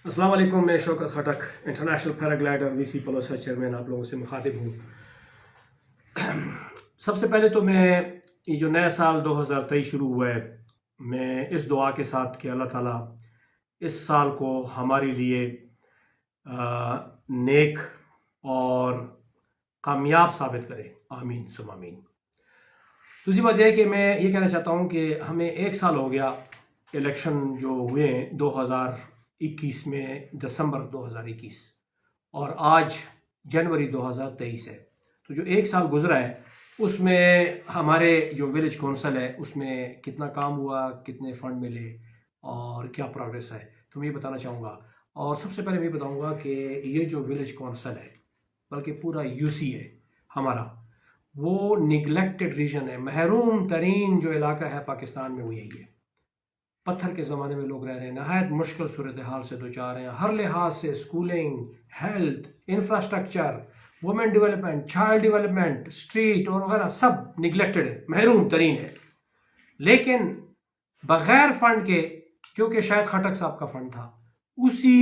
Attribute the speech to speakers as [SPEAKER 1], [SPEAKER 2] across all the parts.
[SPEAKER 1] السلام علیکم، میں شوکت خٹک انٹرنیشنل پیراگلائڈر وی سی پلوسا چیئرمین آپ لوگوں سے مخاطب ہوں۔ سب سے پہلے تو میں یہ جو نیا سال 2023 شروع ہوا ہے، میں اس دعا کے ساتھ کہ اللہ تعالیٰ اس سال کو ہمارے لیے نیک اور کامیاب ثابت کرے، آمین ثم آمین۔ دوسری بات یہ ہے کہ میں یہ کہنا چاہتا ہوں کہ ہمیں 1 سال ہو گیا الیکشن جو ہوئے ہیں 2021 میں، دسمبر 2021، اور آج جنوری 2023 ہے۔ تو جو 1 سال گزرا ہے اس میں ہمارے جو ولیج کونسل ہے اس میں کتنا کام ہوا، کتنے فنڈ ملے اور کیا پروگریس ہے، تو میں یہ بتانا چاہوں گا۔ اور سب سے پہلے میں یہ بتاؤں گا کہ یہ جو ولیج کونسل ہے، بلکہ پورا یو سی ہے ہمارا، وہ نگلیکٹڈ ریجن ہے، محروم ترین جو علاقہ ہے پاکستان میں وہ یہی ہے۔ پتھر کے زمانے میں لوگ رہ رہے ہیں، نہایت مشکل صورتحال سے دوچار ہیں، ہر لحاظ سے، schooling, health, infrastructure, women development, child development, street اور وغیرہ سب نگلیکٹڈ ہے، محروم ترین ہے۔ لیکن بغیر فنڈ کے، جو کہ شاید خٹک صاحب کا فنڈ تھا، اسی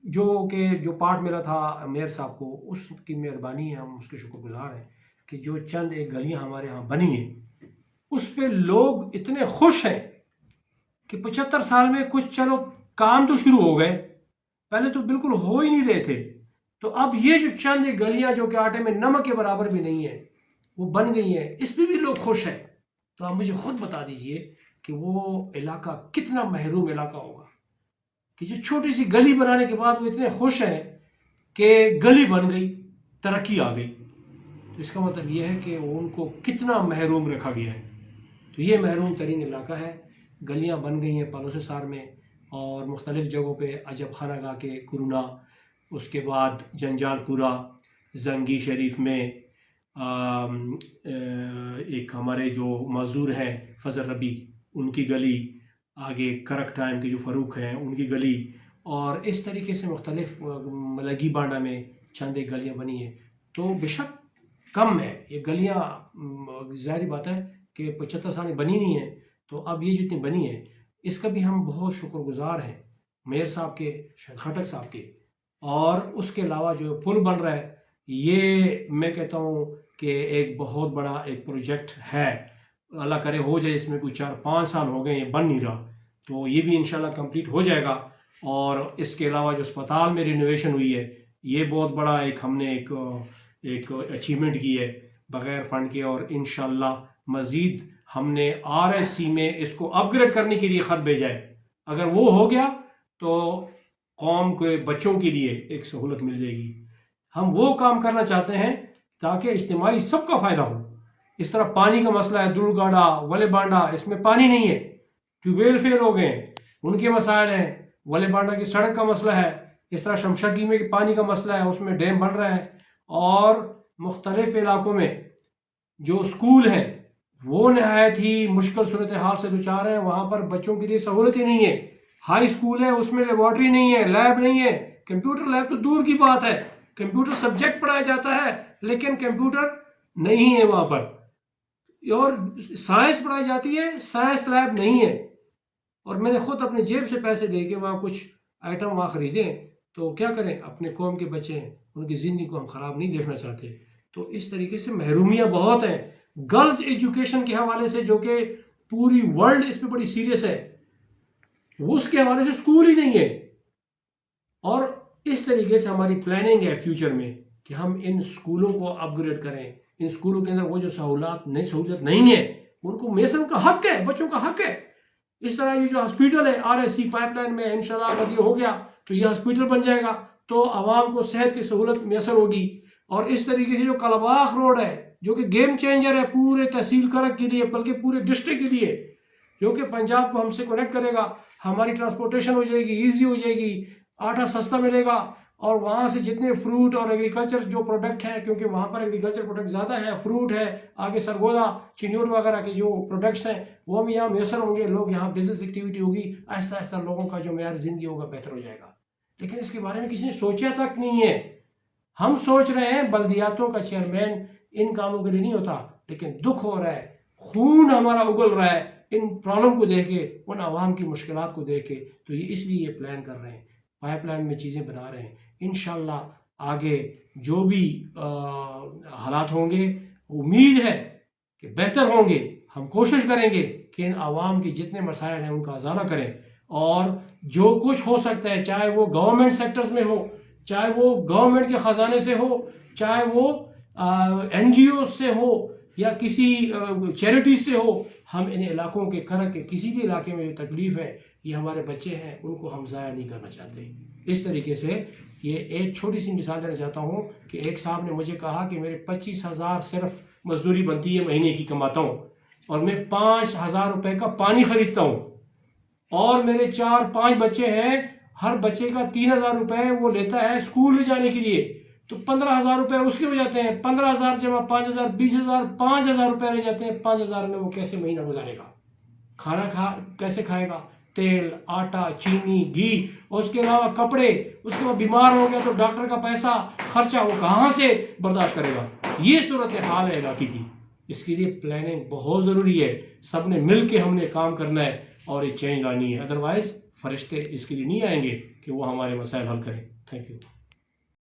[SPEAKER 1] جو پارٹ ملا تھا میئر صاحب کو، اس کی مہربانی ہے، ہم اس کے شکر گزار ہیں کہ جو چند ایک گلیاں ہمارے ہاں بنی ہیں اس پہ لوگ اتنے خوش ہیں کہ 75 سال میں کچھ چلو کام تو شروع ہو گئے، پہلے تو بالکل ہو ہی نہیں رہے تھے، تو اب یہ جو چند ایک گلیاں جو کہ آٹے میں نمک کے برابر بھی نہیں ہیں وہ بن گئی ہیں، اس پہ بھی لوگ خوش ہیں۔ تو آپ مجھے خود بتا دیجئے کہ وہ علاقہ کتنا محروم علاقہ ہوگا کہ جو چھوٹی سی گلی بنانے کے بعد وہ اتنے خوش ہیں کہ گلی بن گئی، ترقی آ گئی۔ تو اس کا مطلب یہ ہے کہ ان کو کتنا محروم رکھا گیا ہے۔ تو یہ محروم ترین علاقہ ہے، گلیاں بن گئی ہیں پالوسے سار میں اور مختلف جگہوں پہ، عجب خانہ گاہ کے کرونا، اس کے بعد جنجال پورہ، زنگی شریف میں، ایک ہمارے جو معذور ہیں فضل ربی ان کی گلی، آگے کرک ٹائم کے جو فاروق ہیں ان کی گلی، اور اس طریقے سے مختلف لگی بانڈا میں چند ایک گلیاں بنی ہیں۔ تو بے شک کم ہے یہ گلیاں، ظاہری بات ہے کہ 75 سال بنی نہیں ہیں، تو اب یہ جتنی بنی ہیں اس کا بھی ہم بہت شکر گزار ہیں میئر صاحب کے، خٹک صاحب کے۔ اور اس کے علاوہ جو پل بن رہا ہے، یہ میں کہتا ہوں کہ ایک بہت بڑا ایک پروجیکٹ ہے، اللہ کرے ہو جائے، اس میں کوئی 4-5 سال ہو گئے یہ بن نہیں رہا، تو یہ بھی انشاءاللہ کمپلیٹ ہو جائے گا۔ اور اس کے علاوہ جو اسپتال میں رینوویشن ہوئی ہے، یہ بہت بڑا ایک ہم نے ایک اچیومنٹ کی ہے بغیر فنڈ کے، اور انشاءاللہ مزید ہم نے آر ایس سی میں اس کو اپ گریڈ کرنے کے لیے خط بھیجا ہے۔ اگر وہ ہو گیا تو قوم کے بچوں کے لیے ایک سہولت مل جائے گی۔ ہم وہ کام کرنا چاہتے ہیں تاکہ اجتماعی سب کا فائدہ ہو۔ اس طرح پانی کا مسئلہ ہے، دڑ گاڑا، ولے بانڈا، اس میں پانی نہیں ہے، ٹیوب ویل فیل ہو گئے ہیں، ان کے مسائل ہیں، ولے بانڈا کی سڑک کا مسئلہ ہے، اس طرح شمشکی میں پانی کا مسئلہ ہے، اس میں ڈیم بن رہا ہے، اور مختلف علاقوں میں جو اسکول ہیں وہ نہایت ہی مشکل صورتحال سے دوچار ہیں، وہاں پر بچوں کے لیے سہولت ہی نہیں ہے۔ ہائی اسکول ہے، اس میں لیبارٹری نہیں ہے، لیب نہیں ہے، کمپیوٹر لیب تو دور کی بات ہے، کمپیوٹر سبجیکٹ پڑھایا جاتا ہے لیکن کمپیوٹر نہیں ہے وہاں پر، اور سائنس پڑھائی جاتی ہے، سائنس لیب نہیں ہے۔ اور میں نے خود اپنے جیب سے پیسے دے کے وہاں کچھ آئٹم وہاں خریدے، تو کیا کریں، اپنے قوم کے بچے ہیں، ان کی زندگی کو ہم خراب نہیں دیکھنا چاہتے۔ تو اس طریقے سے محرومیاں بہت ہیں گرلز ایجوکیشن کے حوالے سے، جو کہ پوری ورلڈ اس پہ بڑی سیریس ہے، اس کے حوالے سے سکول ہی نہیں ہے۔ اور اس طریقے سے ہماری پلاننگ ہے فیوچر میں کہ ہم ان سکولوں کو اپ گریڈ کریں، ان سکولوں کے اندر وہ جو سہولت نہیں ہے ان کو میسر، ان کا حق ہے، بچوں کا حق ہے۔ اس طرح یہ جو ہاسپیٹل ہے R S C pipeline میں، انشاءاللہ اگر یہ ہو گیا تو یہ ہاسپیٹل بن جائے گا تو عوام کو صحت کی سہولت میسر ہوگی۔ اور اس طریقے سے جو کلباغ روڈ ہے، جو کہ گیم چینجر ہے پورے تحصیل کرک کے لیے، بلکہ پورے ڈسٹرکٹ کے لیے، جو کہ پنجاب کو ہم سے کنیکٹ کرے گا، ہماری ٹرانسپورٹیشن ہو جائے گی، ایزی ہو جائے گی، آٹا سستا ملے گا، اور وہاں سے جتنے فروٹ اور ایگریکلچر جو پروڈکٹ ہیں، کیونکہ وہاں پر ایگریکلچر پروڈکٹ زیادہ ہیں، فروٹ ہے، آگے سرگودا، چنیور وغیرہ کے جو پروڈکٹس ہیں وہ بھی یہاں میسر ہوں گے، لوگ یہاں بزنس ایکٹیویٹی ہوگی، آہستہ آہستہ لوگوں کا جو معیار زندگی ہوگا بہتر ہو جائے گا۔ لیکن اس کے بارے میں کسی نے سوچا تک نہیں ہے۔ ہم سوچ رہے ہیں بلدیاتوں کا چیئرمین ان کاموں کے لیے نہیں ہوتا، لیکن دکھ ہو رہا ہے، خون ہمارا اگل رہا ہے ان پرابلم کو دیکھ کے، ان عوام کی مشکلات کو دیکھ کے، تو یہ اس لیے یہ پلان کر رہے ہیں۔ پائپ لائن میں چیزیں بنا رہے ہیں. انشاءاللہ آگے جو بھی حالات ہوں گے امید ہے کہ بہتر ہوں گے. ہم کوشش کریں گے کہ ان عوام کے جتنے مسائل ہیں ان کا ازالہ کریں، اور جو کچھ ہو سکتا ہے چاہے وہ گورنمنٹ سیکٹرز میں ہو، چاہے وہ گورنمنٹ کے خزانے سے ہو، چاہے وہ این جی اوز سے ہو یا کسی چیریٹیز سے ہو، ہم ان علاقوں کے کسی بھی علاقے میں جو تکلیف ہے، یہ ہمارے بچے ہیں ان کو ہم ضائع نہیں کرنا چاہتے. اس طریقے سے یہ ایک چھوٹی سی مثال دینا چاہتا ہوں کہ ایک صاحب نے مجھے کہا کہ میرے 25,000 صرف مزدوری بنتی ہے، مہینے کی کماتا ہوں، اور میں 5,000 روپے کا پانی خریدتا ہوں، اور میرے 4-5 بچے ہیں، ہر بچے کا 3,000 روپے وہ لیتا ہے اسکول لے جانے کے لیے، تو 15,000 روپے اس کے ہو جاتے ہیں. 15,000 جمع 5,000 20,000 5,000 روپے رہ جاتے ہیں. 5,000 میں وہ کیسے مہینہ گزارے گا؟ کھانا کیسے کھائے گا؟ تیل، آٹا، چینی، گھی، اور اس کے علاوہ کپڑے، اس کے بعد بیمار ہو گیا تو ڈاکٹر کا پیسہ خرچہ وہ کہاں سے برداشت کرے گا؟ یہ صورتحال ہے علاقے کی. اس کے لیے پلاننگ بہت ضروری ہے. سب نے مل کے ہم نے کام کرنا ہے اور یہ چینج لانی ہے، ادروائز فرشتے اس کے لیے نہیں آئیں گے کہ وہ ہمارے مسائل حل کریں. Thank you.